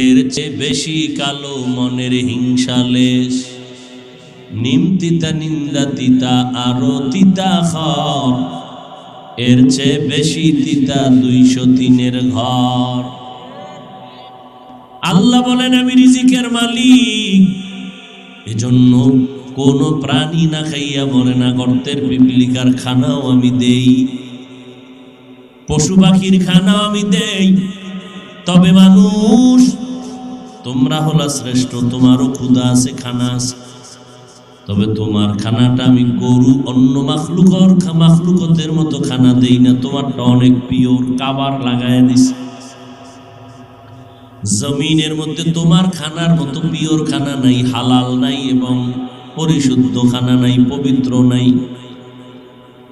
এর চেয়ে বেশি কালো মনের হিংসালেশ, নিম তিতা নিন্দা তিতা আরো তিতা খর, এর চেয়ে বেশি তিতা 203-এর ঘর। আল্লাহ বলেন আমি রিজিকের মালিক, এজন্য কোন প্রাণী না খাইয়া মরে না। গর্তের পিপিলিকার খানাও আমি দেই, পশু পাখির খানাও আমি দেই। তবে মানুষ তোমরা হলা শ্রেষ্ঠ, তোমারও ক্ষুধা আছে, খানা আছে, তবে তোমার খানাটা আমি গরু অন্য মাখলুকতের মতো খানা দেই না, তোমারটা অনেক পিওর, কাবার লাগায় দিছে। জমিনের মধ্যে তোমার খানার মতো পিওর খানা নাই, হালাল নাই এবং পরিশুদ্ধ খানা নাই, পবিত্র নাই।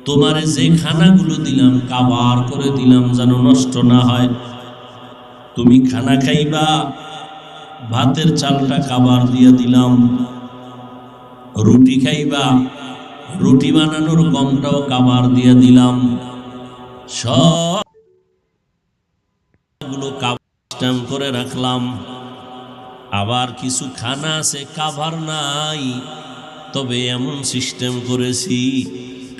তোমারে যে খানাগুলো দিলাম কাবার করে দিলাম যেন নষ্ট না হয়। তুমি খানা খাইবা, ভাতের চালটা কাবার দিয়ে দিলাম। রুটি খাইবা, রুটি বানানোর গমটাও কাবার দিয়ে দিলাম। সবগুলো কাবার করে রাখলাম। আবার কিছু খানা আছে কাভার নাই, তবে এমন সিস্টেম করেছি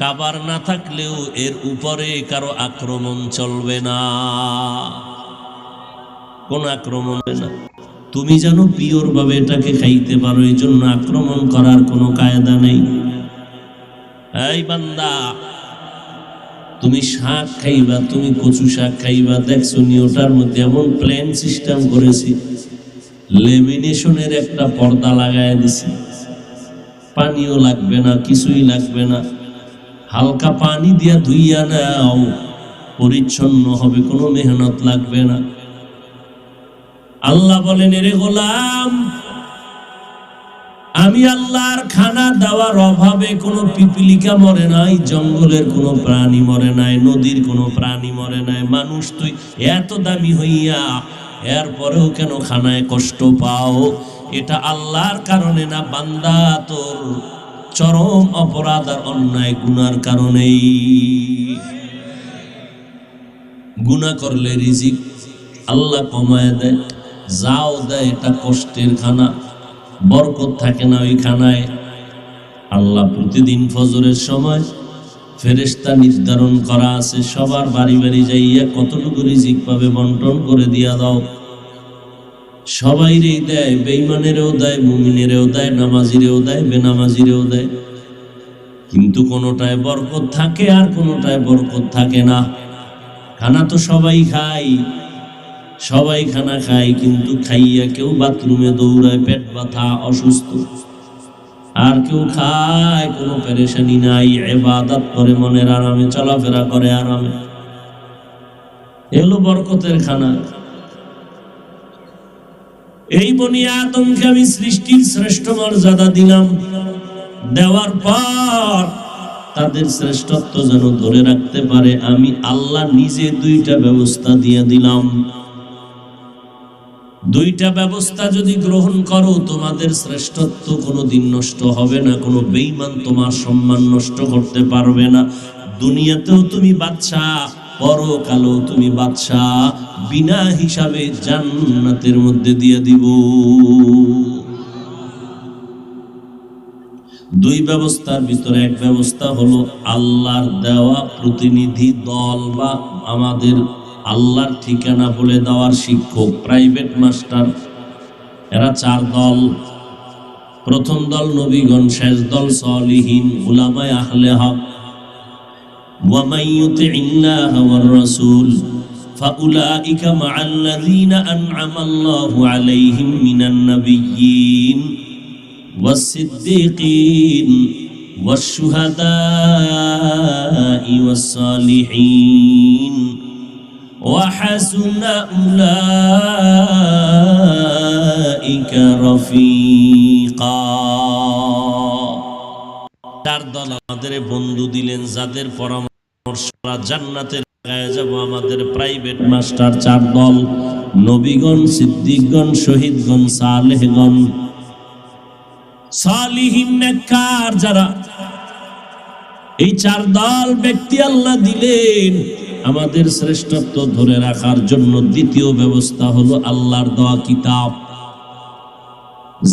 কাবার না থাকলেও এর উপরে কারো আক্রমণ চলবে না, কোন আক্রমণ হবে না। তুমি যেন পিওর ভাবে এটাকে খাইতে পারো, এই জন্য আক্রমণ করার কোনো কায়দা নেই। এই বান্দা, তুমি শাক খাইবা, তুমি কচু শাক খাইবা, দেখছো নি ওটার মধ্যে এমন প্ল্যান সিস্টেম করেছি, লেমিনেশনের একটা পর্দা লাগায় দিছি, পানিও লাগবে না, কিছুই লাগবে না, হালকা পানি দিয়া ধুইয়া নাও, পরিচ্ছন্ন হবে, কোনো মেহনত লাগবে না। আল্লাহ বলেন এরে গোলাম, আমি আল্লাহর খানা দেওয়ার অভাবে কোনো পিপিলিকা মরে নাই, জঙ্গলের কোনো প্রাণী মরে নাই, নদীর কোনো প্রাণী মরে নাই। মানুষ তুই এত দামি হইয়া এরপরেও কেন খানায় কষ্ট পাও? এটা আল্লাহর কারণে না, বান্দা তোর চরম অপরাধ আর অন্যায় গুনার কারণেই। গুনাহ করলে রিজিক আল্লাহ কমায় দেয়, যাও দেয়, এটা কষ্টের খানা, বরকত থাকে না ওই খানায়। আল্লাহ প্রতিদিন ফজরের সময় ফেরেশতা নির্ধারণ করা আছে, সবার বাড়ি বাড়ি যাইয়া কতটুকু রিজিক পাবে বন্টন করে দিয়া দাও। সবাইরেই দেয়, বেঈমানেরও দেয়, মুমিনেরও দেয়, নামাজিরেও দেয়, বেনামাজিরেও দেয়, কিন্তু কোনোটায় বরকত থাকে আর কোনোটায় বরকত থাকে না। খানা তো সবাই খায়, সবাই খানা খায়, কিন্তু খাইয়া কেউ বাথরুমে দৌড়ায়, পেট ব্যথা, অসুস্থ, আর কেউ খায় কোনো পেরেশানি নাই, ইবাদত করে মনের আরামে, চলাফেরা করে আরামে। এলো বরকতের খানা। এই বনি আদমকে আমি সৃষ্টির শ্রেষ্ঠ মর্যাদা দিলাম, দেওয়ার পর তাদের শ্রেষ্ঠত্ব যেন ধরে রাখতে পারে আমি আল্লাহ নিজে দুইটা ব্যবস্থা দিয়ে দিলাম। দুইটা ব্যবস্থা যদি গ্রহণ করো, তোমাদের শ্রেষ্ঠত্ব কোনোদিন নষ্ট হবে না, কোনো বেঈমান তোমার সম্মান নষ্ট করতে পারবে না। দুনিয়াতেও তুমি বাদশা, পরকালেও তুমি বাদশা, বিনা হিসাবে জান্নাতের মধ্যে দিয়ে দিব। দুই ব্যবস্থার ভিতরে এক ব্যবস্থা হলো আল্লাহর দেওয়া প্রতিনিধি দল, বা আমাদের আল্লাহর ঠিকানা বলে দেওয়ার শিক্ষক, প্রাইভেট মাস্টার। এরা 4 দল। প্রথম দল নবীগণ, শেষ দল সালিহিন, উলামায়ে আহলে হক। ওয়া মান ইউতিইল্লাহা ওয়ার রাসূল ফাউলাইকা মা'আল্লাযীনা আন'আমাল্লাহু আলাইহিম মিনান নাবিয়্যিন ওয়াস-সিদ্দীকিন ওয়াশ-শুহাদা'i ওয়াস-সালিহিন وحسن أولئك رفيقا। 4 দল আমাদের বন্ধু দিলেন, যাদের পরামর্শ জান্নাতের গায়ে যাব, আমাদের প্রাইভেট মাস্টার 4 দল, নবীগণ, সিদ্দিকগণ, শহীদগণ, সালেহগণ। সালিহিন নেককার যারা, এই 4 দল ব্যক্তি আল্লাহ দিলেন। আমাদের শ্রেষ্ঠত্ব ধরে রাখার জন্য দ্বিতীয় ব্যবস্থা হলো আল্লাহর দেওয়া কিতাব।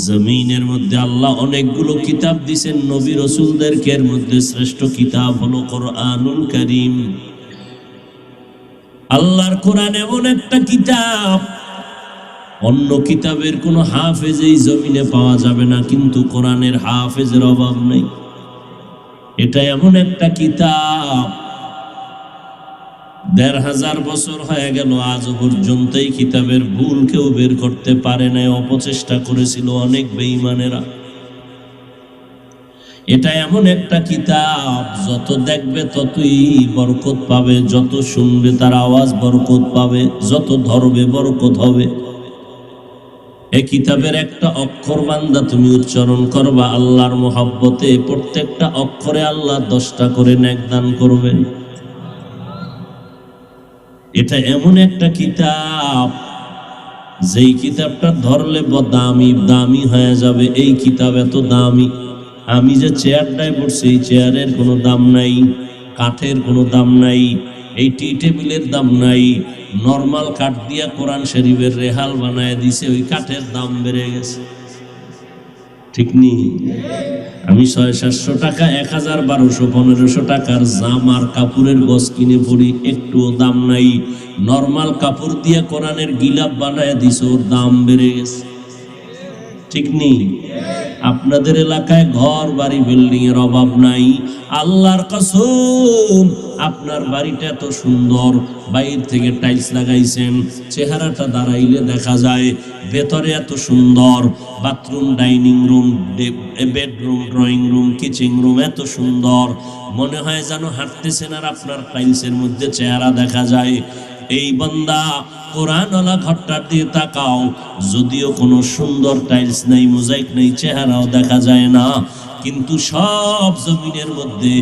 জমিনের মধ্যে আল্লাহ অনেকগুলো কিতাব দিয়েছেন নবী রাসূলদেরকে, এর মধ্যে শ্রেষ্ঠ কিতাব হলো কোরআনুল কারীম। আল্লাহর কোরআন এমন একটা কিতাব, অন্য কিতাবের কোনো হাফেজ এই জমিনে পাওয়া যাবে না, কিন্তু কোরআনের হাফেজের অভাব নেই। এটা এমন একটা কিতাব ১৫০০ বছর হয়ে গেল, আজ পর্যন্ত এই কিতাবের ভুল কেউ বের করতে পারে নাই। অপচেষ্টা করেছিল অনেক বেঈমানেরা। এটা এমন একটা কিতাব, যত দেখবে ততই বরকত পাবে, যত শুনবে তার আওয়াজ বরকত পাবে, যত ধরবে বরকত হবে। এই কিতাবের একটা অক্ষর বান্দা তুমি উচ্চারণ করবা আল্লাহর মহব্বতে, প্রত্যেকটা অক্ষরে আল্লাহ 10টা করে নেক দান করবেন। এটা এমন একটা কিতাব, যেই কিতাবটা ধরলে দামি দামি হয়ে যাবে। এই কিতাব এত দামি, আমি যে চেয়ারটায় বসছি এই চেয়ারের কোনো দাম নাই, কাঠের কোনো দাম নাই, এই টি টেবিলের দাম নাই। নরমাল কাঠ দিয়া কোরআন শরীফের রেহাল বানায় দিছে, ওই কাঠের দাম বেড়ে গেছে। ঠিক নেই? আমি ৬০০-৭০০ টাকা, ১০০০, ১২০০, ১৫০০ টাকার জামার কাপড়ের গজ কিনে পড়ি, একটুও দাম নাই। নরমাল কাপড় দিয়ে কোরআনের গিলাপ বানায় দিছে, ওর দাম বেড়ে গেছে। ঠিক নেই? আপনাদের এলাকায় ঘর বাড়ি বিল্ডিং এর অভাব নাই। আল্লাহর কসম, আপনার বাড়িটা এত সুন্দর, বাইরে থেকে টাইলস লাগাইছেন, চেহারাটা দাঁড়াইলে দেখা যায়। ভেতরে এত সুন্দর, bathroom, dining room, bedroom, drawing room, kitchen room এত সুন্দর, মনে হয় যেন হাঁটতেছেন আর আপনার টাইলসের মধ্যে চেহারা দেখা যায়। এই বান্দা, কোরআনওয়ালা ঘরটার দিয়ে তাকাও, যদিও কোনো সুন্দর টাইলস নেই, মোজাইক নেই, চেহারাও দেখা যায় না, কিন্তু সব জমিনের মধ্যে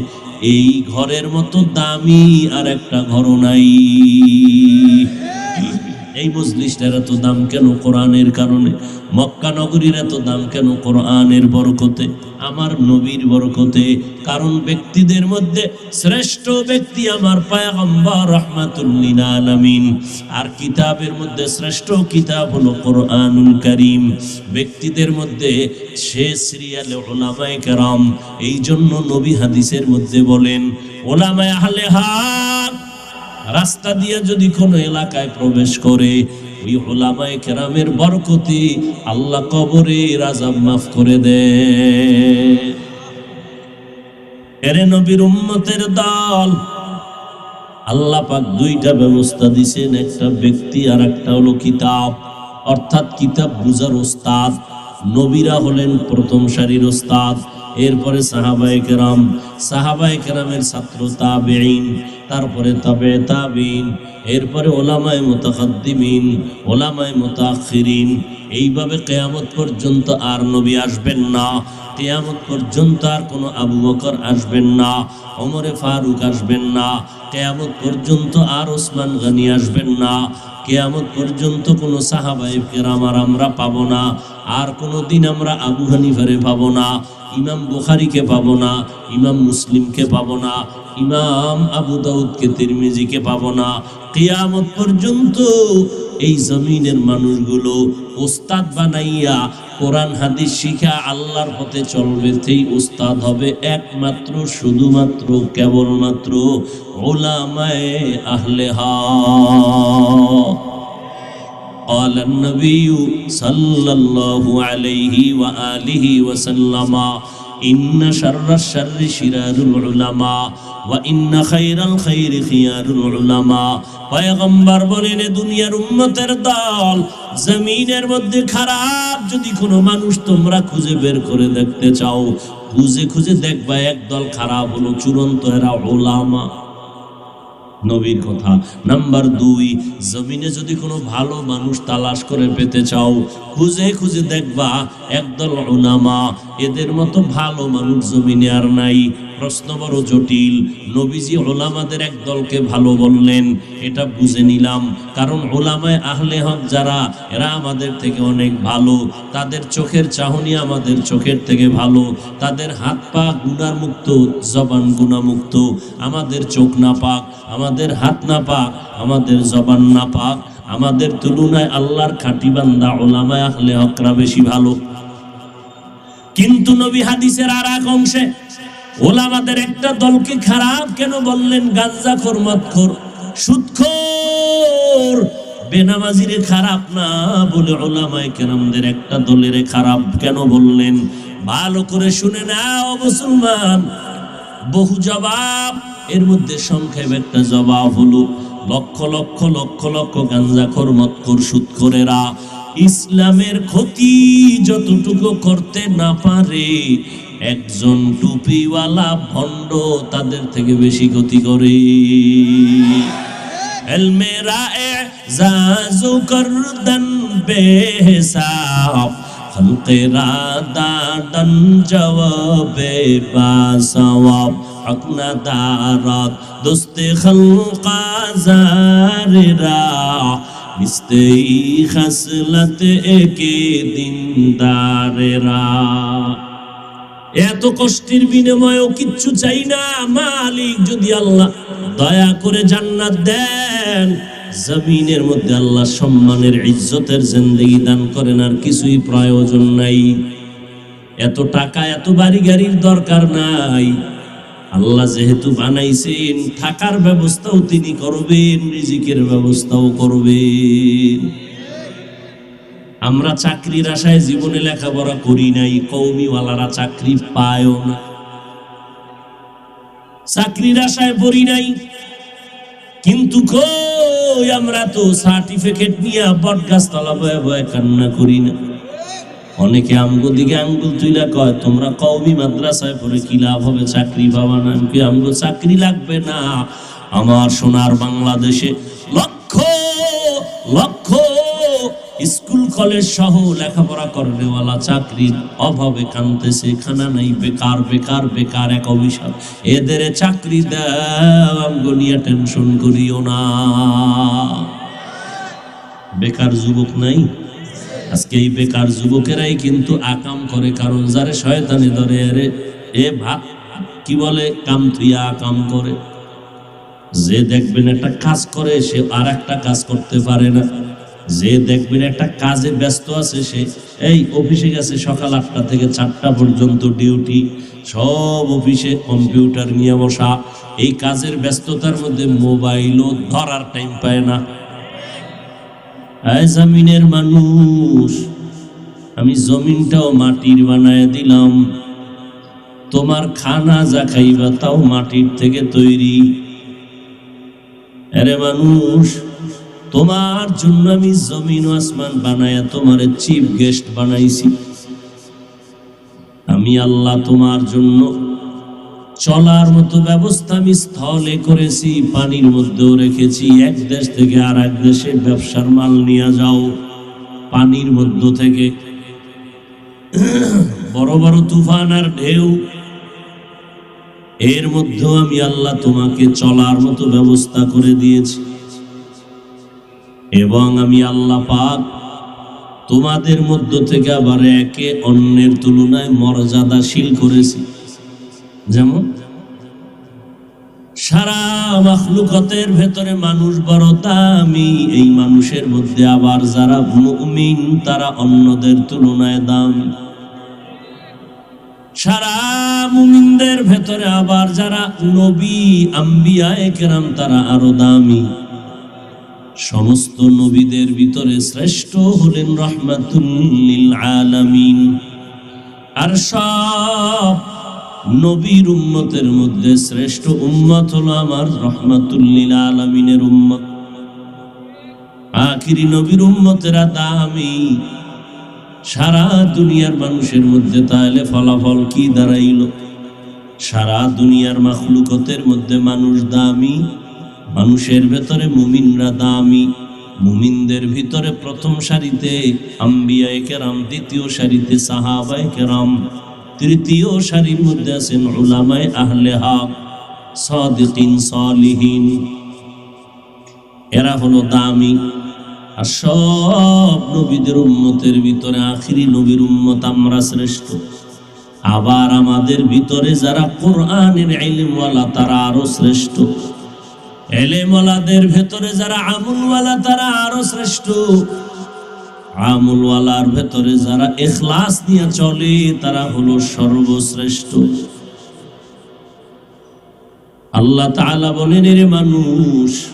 এই ঘরের মতো দামি আর একটা ঘরও নাই। এই মজলিসটার এত দাম কেন? কোরআনের কারণে। মক্কা নগরীর এত দাম কেন? কোরআনের বরকতে, আমার নবীর বরকতে। কারণ ব্যক্তিদের মধ্যে শ্রেষ্ঠ ব্যক্তি আমার পয়গম্বর রাহমাতুল লিল আলামিন, আর কিতাবের মধ্যে শ্রেষ্ঠ কিতাব হলো কোরআনুল কারীম। ব্যক্তিদের মধ্যে সে সিরিয়ালে উলামায়ে কেরাম। এই জন্য নবী হাদিসের মধ্যে বলেন, উলামায়ে আহলে হাক রাস্তা দিয়ে যদি কোনো এলাকায় প্রবেশ করে, ওই উলামায়ে কেরামের বরকতে আল্লাহ কবরের আযাব মাফ করে দেয়। এরে নবীর উম্মতের দল, আল্লাহ পাক দুইটা ব্যবস্থা দিয়েছেন, একটা ব্যক্তি আর একটা হলো কিতাব, অর্থাৎ কিতাব বুঝার ওস্তাদ। নবীরা হলেন প্রথম সারির ওস্তাদ, এরপরে সাহাবায়ে কেরাম, সাহাবায়ে কেরামের ছাত্র তাবেঈন, তারপরে তাবে তাবিন, এরপরে ওলামায়ে মুতাকাদ্দিমিন, ওলামায়ে মুতাআখিরিন। এইভাবে কিয়ামত পর্যন্ত আর নবী আসবেন না, কিয়ামত পর্যন্ত আর কোনো আবু বকর আসবেন না, ওমরে ফারুক আসবেন না, কিয়ামত পর্যন্ত আর ওসমান গনি আসবেন না, কিয়ামত পর্যন্ত কোনো সাহাবায়ে কেরাম আর আমরা পাবো না, আর কোনো দিন আমরা আবু হানিফারে পাবো না, ইমাম বুখারীকে পাবো না, ইমাম মুসলিমকে পাবো না, ইমাম আবু দাউদকে, তিরমিজিকে পাবো না। কিয়ামত পর্যন্ত এই জমিনের মানুষগুলো ওস্তাদ বানাইয়া কোরআন হাদিস শিখা আল্লাহর পথে চলবে। সেই ওস্তাদ হবে একমাত্র, শুধুমাত্র, কেবলমাত্র উলামায়ে আহলে হক। قال النبي صلى الله عليه وآله وسلم إن شر الشر شرار العلماء وإن خير الخير خيار العلماء। পয়গম্বর বলেন, দুনিয়ার উম্মতের দল, জমিনের মধ্যে খারাপ যদি কোনো মানুষ তোমরা খুঁজে বের করে দেখতে চাও, খুঁজে খুঁজে দেখবা একদল খারাপ হলো চূড়ান্ত, এরা উলামা। নবীর কথা। নাম্বার 2, জমিনে যদি কোনো ভালো মানুষ তালাশ করে পেতে চাও, খুঁজে খুঁজে দেখবা একদল উলামা। এদের মতো ভালো মানুষ জমিনে আর নাই। প্রশ্ন বড় জটিল। নবীজি ওলামাদের এক দলকে ভালো বললেন, এটা বুঝে নিলাম, কারণ ওলামায়ে আহলে হক যারা, এরা আমাদের থেকে অনেক ভালো, তাদের চোখের চাহনি আমাদের চোখের থেকে ভালো, তাদের হাত পা গুনাহ মুক্ত, জবান গুনাহ মুক্ত। আমাদের চোখ না পাক, আমাদের হাত না পাক, আমাদের জবান না পাক, আমাদের তুলনায় আল্লাহর খাঁটি বান্দা ওলামায়ে আহলে হকরা বেশি ভালো। কিন্তু নবী হাদিসের আর এক অংশে ওলামাদের একটা দলকে খারাপ কেন বললেন? গাঞ্জাখোর, মদখোর, সুদখোর, বেনামাজিরে খারাপ না বলে ওলামায়ে কেরামদের একটা দলের খারাপ কেন বললেন? ভালো করে শুনে নাও মুসলমান, বহু জবাব, এর মধ্যে সংক্ষেপ একটা জবাব হলো, লক্ষ লক্ষ লক্ষ লক্ষ গাঞ্জাখোর, মদখোর, সুদখোরেরা ইসলামের ক্ষতি যতটুকু করতে না পারে, একজন টুপিওয়ালা ভণ্ড তাদের থেকে বেশি ক্ষতি করে। এলমেরা এজাজু করদান বেহিসাব, খলকেরা দাদান জওয়াবে বাসওয়াব, হকনা দারাত দোস্তে খলকা জারেরা, মিস্তেই খাসলাত একে দিনদারেরা। এত কষ্টের বিনিময়েও কিচ্ছু চাই না, মালিক যদি আল্লাহ দয়া করে জান্নাত দেন, জমিনের মধ্যে আল্লাহ সম্মানের ইজ্জতের জিন্দেগি দান করেন, আর কিছুই প্রয়োজন নাই। এত টাকা, এত বাড়ি গাড়ির দরকার নাই। আল্লাহ যেহেতু বানাইছেন, থাকার ব্যবস্থাও তিনি করবেন, রিজিকের ব্যবস্থাও করবেন। আমরা চাকরির আশায় জীবনে লেখাপড়া করি নাই, কওমিওয়ালারা চাকরি পায়ও না। চাকরির আশায় পড়ি নাই, কিন্তু কই আমরা তো সার্টিফিকেট নিয়ে বটগাছ তলা বয়ে বয়ে কান্না করি না। অনেকে আমগো দিকে আঙ্গুল তুইলা কয়, তোমরা কওমি মাদ্রাসায় পড়ে কি লাভ হবে, চাকরি পাবা না। আমি আমগো চাকরি লাগবে না, আমার সোনার বাংলাদেশে লক্ষ লক্ষ স্কুল কলেজ সহ লেখাপড়া করেওয়ালা চাকরির অভাবে কাঁদতেছে, খানা নাই, বেকার বেকার বেকার, এক অভিশাপ। এদের চাকরি দাও, আমগো নিয়ে টেনশন করিও না। বেকার যুবক নাই আজকে, এই বেকার যুবকেরাই কিন্তু আকাম করে, কারণ যারে শয়তানে ধরে, আরে এ ভাত কি বলে, কাম থুইয়া আকাম করে। যে দেখবেন একটা কাজ করে, সে আর একটা কাজ করতে পারে না। যে দেখবেন একটা কাজে ব্যস্ত আছে, সে এই অফিসে গেছে সকাল 8টা থেকে 4টা পর্যন্ত ডিউটি, সব অফিসে কম্পিউটার নিয়ে বসা, এই কাজের ব্যস্ততার মধ্যে মোবাইলও ধরার টাইম পায় না। জমিনের মানুষ, আমি জমিনটাও মাটির বানায় দিলাম, তোমার খানা যা খাইবা তাও মাটির থেকে তৈরি। আরে মানুষ, তোমার জন্য আমি জমিন ও আসমান বানায়া তোমার চিফ গেস্ট বানাইছি। আমি আল্লাহ তোমার জন্য চলার মতো ব্যবস্থা আমি স্থলে করেছি, পানির মধ্যেও রেখেছি। এক দেশ থেকে আর এক দেশে ব্যবসার মাল নিয়ে যাও, পানির মধ্য থেকে বড় বড় তুফান আর ঢেউ, এর মধ্যেও আমি আল্লাহ তোমাকে চলার মতো ব্যবস্থা করে দিয়েছি। এবং আমি আল্লাহ পাক তোমাদের মধ্য থেকে আবার একে অন্যের তুলনায় মর্যাদাশীল করেছি। যেমন সারা মাখলুকাতের ভেতরে মানুষ বড় দামি, এই মানুষের মধ্যে আবার যারা মুমিন তারা অন্যদের তুলনায় দামি। সারা মুমিনদের ভেতরে আবার যারা নবী আম্বিয়ায়ে কেরাম তারা আরো দামি। সমস্ত নবীদের ভিতরে শ্রেষ্ঠ হলেন রাহমাতুল লিল আলামিন। আর সব নবীর উম্মতের মধ্যে শ্রেষ্ঠ উম্মত হলো আমার রাহমাতুল লিল আলামিনের উম্মত। আখিরি নবীর উম্মতেরা দামি। সারা দুনিয়ার মানুষের মধ্যে তাহলে ফলাফল কি দাঁড়াইল? সারা দুনিয়ার মাখলুকতের মধ্যে মানুষ দামি, মানুষের ভেতরে মুমিনরা দামি। মুমিনদের ভিতরে প্রথম সারিতে আম্বিয়ায়ে কেরাম, দ্বিতীয় সারিতে সাহাবায়ে কেরাম, তৃতীয় সারির মধ্যে আছেন উলামায়ে আহলে হক, সাদিকিন সালিহিন। এরা হলো দামি। আর সব নবীদের উম্মতের ভিতরে আখিরি নবীর উম্মত আমরা শ্রেষ্ঠ। আবার আমাদের ভিতরে যারা কোরআনের ইলমওয়ালা তারা আরো শ্রেষ্ঠ। ইলমওয়ালাদের ভেতরে যারা আমলওয়ালা তারা আরো শ্রেষ্ঠ। আমলওয়ালার ভেতরে যারা ইখলাস নিয়ে চলে তারা হলো সর্বশ্রেষ্ঠ। আল্লাহ তাআলা বলেন, এর মানুষ,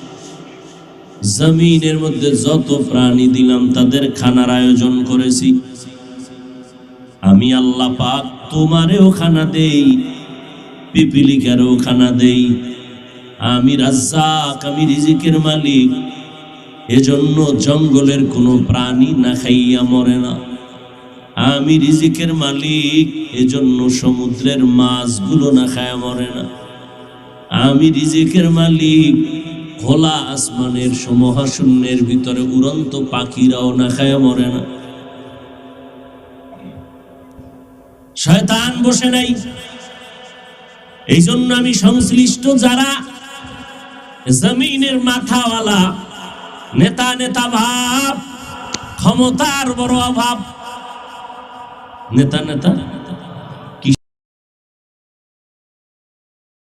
জমিনের মধ্যে যত প্রাণী দিলাম তাদের খানার আয়োজন করেছি। আমি আল্লাহ পাক তোমারেও খানা দেই, পিপিলিকারও খানা দেই। আমি রাজ্জাক, আমি রিজিকের মালিক। এজন্য জঙ্গলের কোনো প্রাণী না খাইয়া মরে না। আমি রিজিকের মালিক, এজন্য সমুদ্রের মাছগুলো না খায়া মরে না। আমি রিজিকের মালিক, খোলা আসমানের মহাশূন্যের ভিতরে উড়ন্ত পাখিরাও না খায়া মরে না। শয়তান বসে নাই। এই জন্য আমি সংশ্লিষ্ট যারা জমিনের মাথাওয়ালা, নেতা নেতা ভাব, ক্ষমতার বড় অভাব। নেতা নেতা